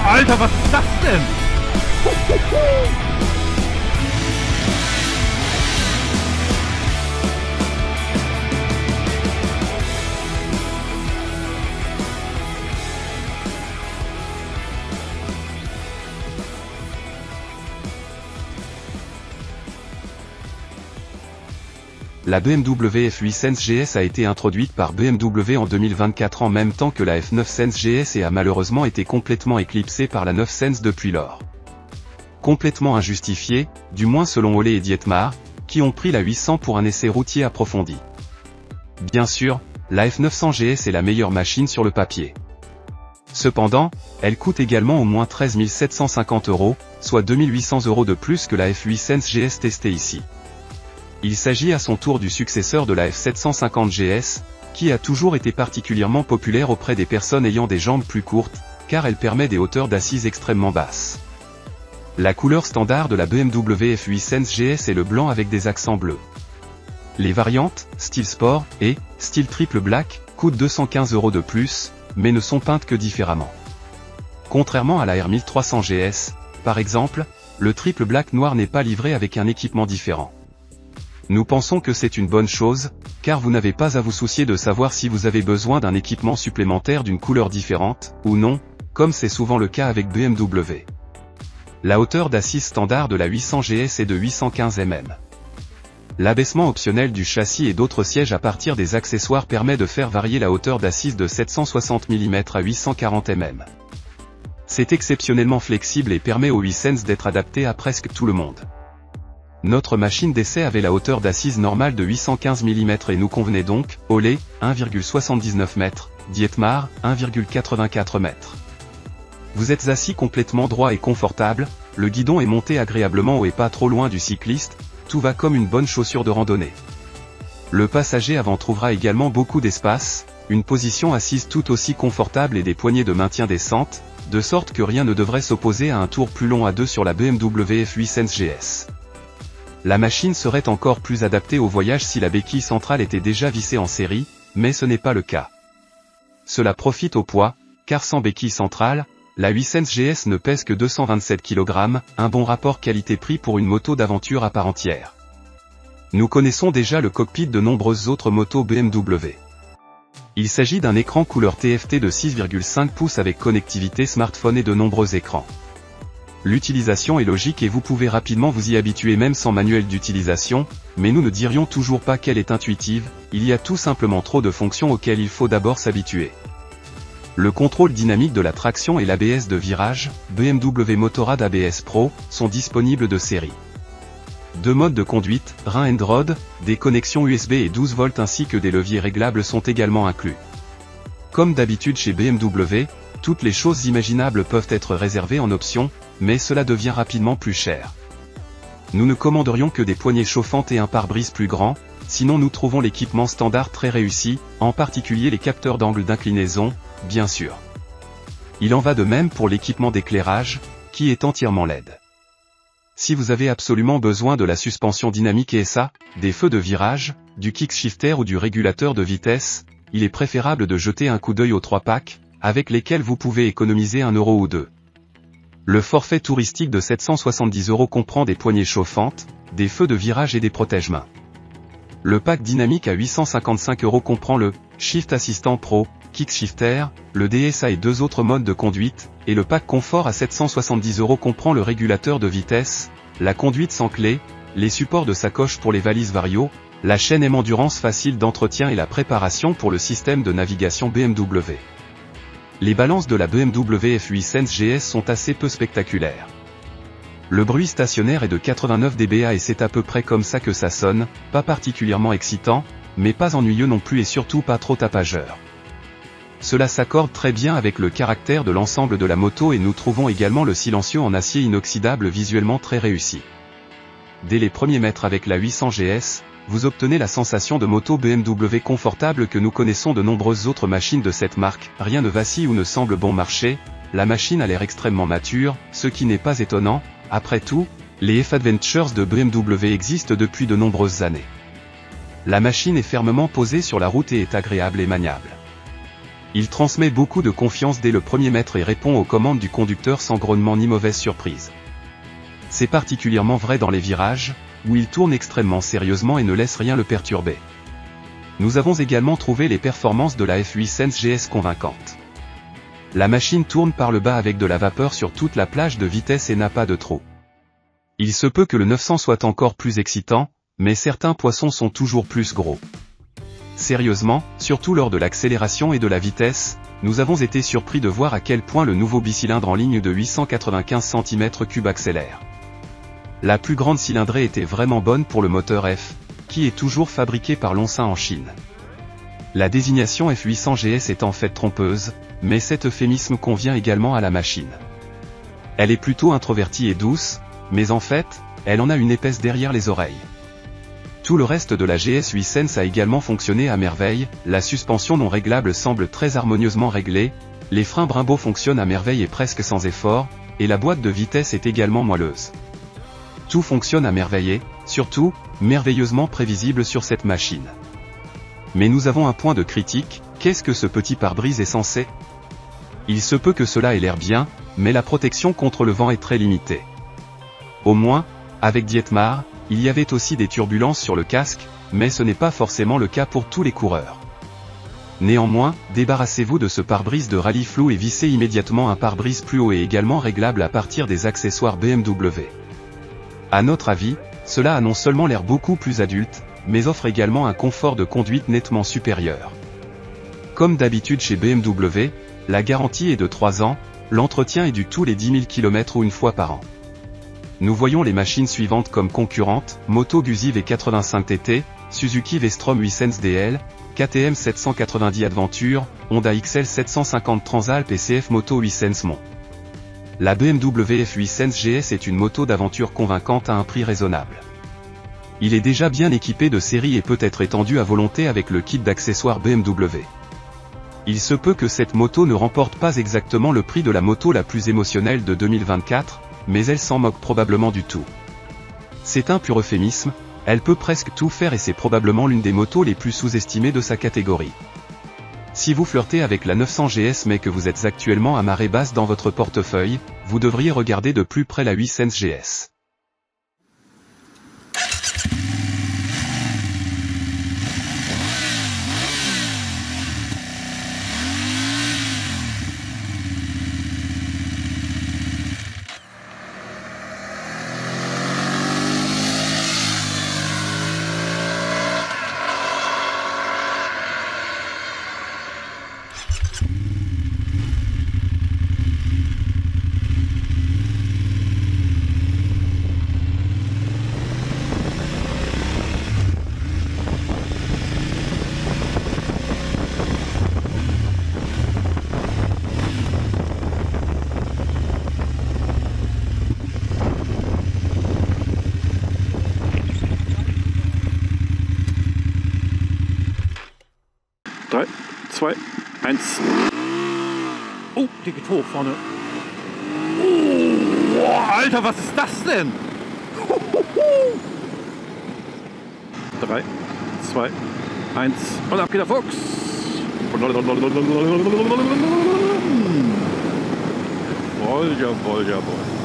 Alter, was ist das denn? La BMW F8 Sense GS a été introduite par BMW en 2024 en même temps que la F9 Sense GS et a malheureusement été complètement éclipsée par la 9 Sense depuis lors. Complètement injustifiée, du moins selon Olé et Dietmar, qui ont pris la 800 pour un essai routier approfondi. Bien sûr, la F900 GS est la meilleure machine sur le papier. Cependant, elle coûte également au moins 13 750 €, soit 2800 € de plus que la F8 Sense GS testée ici. Il s'agit à son tour du successeur de la F750 GS, qui a toujours été particulièrement populaire auprès des personnes ayant des jambes plus courtes, car elle permet des hauteurs d'assises extrêmement basses. La couleur standard de la BMW F8 Sense GS est le blanc avec des accents bleus. Les variantes, style sport, et, style triple black, coûtent 215 € de plus, mais ne sont peintes que différemment. Contrairement à la R1300 GS, par exemple, le triple black noir n'est pas livré avec un équipement différent. Nous pensons que c'est une bonne chose, car vous n'avez pas à vous soucier de savoir si vous avez besoin d'un équipement supplémentaire d'une couleur différente, ou non, comme c'est souvent le cas avec BMW. La hauteur d'assise standard de la 800 GS est de 815 mm. L'abaissement optionnel du châssis et d'autres sièges à partir des accessoires permet de faire varier la hauteur d'assise de 760 mm à 840 mm. C'est exceptionnellement flexible et permet au 8 Sense d'être adapté à presque tout le monde. Notre machine d'essai avait la hauteur d'assise normale de 815 mm et nous convenait donc, Olé, 1,79 m, Dietmar, 1,84 m. Vous êtes assis complètement droit et confortable, le guidon est monté agréablement haut et pas trop loin du cycliste, tout va comme une bonne chaussure de randonnée. Le passager avant trouvera également beaucoup d'espace, une position assise tout aussi confortable et des poignées de maintien décentes, de sorte que rien ne devrait s'opposer à un tour plus long à deux sur la BMW F8 Sense GS. La machine serait encore plus adaptée au voyage si la béquille centrale était déjà vissée en série, mais ce n'est pas le cas. Cela profite au poids, car sans béquille centrale, la 8 Sense GS ne pèse que 227 kg, un bon rapport qualité-prix pour une moto d'aventure à part entière. Nous connaissons déjà le cockpit de nombreuses autres motos BMW. Il s'agit d'un écran couleur TFT de 6,5 pouces avec connectivité smartphone et de nombreux écrans. L'utilisation est logique et vous pouvez rapidement vous y habituer même sans manuel d'utilisation, mais nous ne dirions toujours pas qu'elle est intuitive, il y a tout simplement trop de fonctions auxquelles il faut d'abord s'habituer. Le contrôle dynamique de la traction et l'ABS de virage, BMW Motorrad ABS Pro, sont disponibles de série. Deux modes de conduite, Rain and Road, des connexions USB et 12 volts ainsi que des leviers réglables sont également inclus. Comme d'habitude chez BMW, toutes les choses imaginables peuvent être réservées en option, mais cela devient rapidement plus cher. Nous ne commanderions que des poignées chauffantes et un pare-brise plus grand, sinon nous trouvons l'équipement standard très réussi, en particulier les capteurs d'angle d'inclinaison, bien sûr. Il en va de même pour l'équipement d'éclairage, qui est entièrement LED. Si vous avez absolument besoin de la suspension dynamique ESA, des feux de virage, du kickshifter ou du régulateur de vitesse, il est préférable de jeter un coup d'œil aux 3 packs, avec lesquels vous pouvez économiser 1 € ou 2. Le forfait touristique de 770 € comprend des poignées chauffantes, des feux de virage et des protège-mains. Le pack dynamique à 855 € comprend le Shift Assistant Pro, Kickshifter, le DSA et 2 autres modes de conduite, et le pack confort à 770 € comprend le régulateur de vitesse, la conduite sans clé, les supports de sacoche pour les valises Vario, la chaîne M Endurance facile d'entretien et la préparation pour le système de navigation BMW. Les balances de la BMW F8 Sense GS sont assez peu spectaculaires. Le bruit stationnaire est de 89 dBA et c'est à peu près comme ça que ça sonne, pas particulièrement excitant, mais pas ennuyeux non plus et surtout pas trop tapageur. Cela s'accorde très bien avec le caractère de l'ensemble de la moto et nous trouvons également le silencieux en acier inoxydable visuellement très réussi. Dès les premiers mètres avec la 800 GS, vous obtenez la sensation de moto BMW confortable que nous connaissons de nombreuses autres machines de cette marque, rien ne vacille ou ne semble bon marché, la machine a l'air extrêmement mature, ce qui n'est pas étonnant, après tout, les F-Adventures de BMW existent depuis de nombreuses années. La machine est fermement posée sur la route et est agréable et maniable. Il transmet beaucoup de confiance dès le premier mètre et répond aux commandes du conducteur sans grognement ni mauvaise surprise. C'est particulièrement vrai dans les virages, où il tourne extrêmement sérieusement et ne laisse rien le perturber. Nous avons également trouvé les performances de la F8 Sense GS convaincantes. La machine tourne par le bas avec de la vapeur sur toute la plage de vitesse et n'a pas de trou. Il se peut que le 900 soit encore plus excitant, mais certains poissons sont toujours plus gros. Sérieusement, surtout lors de l'accélération et de la vitesse, nous avons été surpris de voir à quel point le nouveau bicylindre en ligne de 895 cm3 accélère. La plus grande cylindrée était vraiment bonne pour le moteur F, qui est toujours fabriqué par Lonsin en Chine. La désignation F800 GS est en fait trompeuse, mais cet euphémisme convient également à la machine. Elle est plutôt introvertie et douce, mais en fait, elle en a une épaisse derrière les oreilles. Tout le reste de la GS8 Sense a également fonctionné à merveille, la suspension non réglable semble très harmonieusement réglée, les freins Brembo fonctionnent à merveille et presque sans effort, et la boîte de vitesse est également moelleuse. Tout fonctionne à merveille et, surtout, merveilleusement prévisible sur cette machine. Mais nous avons un point de critique, qu'est-ce que ce petit pare-brise est censé? Il se peut que cela ait l'air bien, mais la protection contre le vent est très limitée. Au moins, avec Dietmar, il y avait aussi des turbulences sur le casque, mais ce n'est pas forcément le cas pour tous les coureurs. Néanmoins, débarrassez-vous de ce pare-brise de rallye flou et vissez immédiatement un pare-brise plus haut et également réglable à partir des accessoires BMW. À notre avis, cela a non seulement l'air beaucoup plus adulte, mais offre également un confort de conduite nettement supérieur. Comme d'habitude chez BMW, la garantie est de 3 ans, l'entretien est du tous les 10 000 km ou une fois par an. Nous voyons les machines suivantes comme concurrentes, Moto Guzzi V85 TT, Suzuki V-Strom 8 Sense DL, KTM 790 Adventure, Honda XL 750 Transalp et CF Moto 8 Sense Mon. La BMW F8 Sense GS est une moto d'aventure convaincante à un prix raisonnable. Il est déjà bien équipé de série et peut être étendu à volonté avec le kit d'accessoires BMW. Il se peut que cette moto ne remporte pas exactement le prix de la moto la plus émotionnelle de 2024, mais elle s'en moque probablement du tout. C'est un pur euphémisme, elle peut presque tout faire et c'est probablement l'une des motos les plus sous-estimées de sa catégorie. Si vous flirtez avec la 900 GS mais que vous êtes actuellement à marée basse dans votre portefeuille, vous devriez regarder de plus près la 8 Sense GS. Drei, zwei, eins. Oh, die geht hoch vorne. Oh, Alter, was ist das denn? 3, 2, 1 und ab geht der Fuchs. Jawohl, jawohl, jawohl.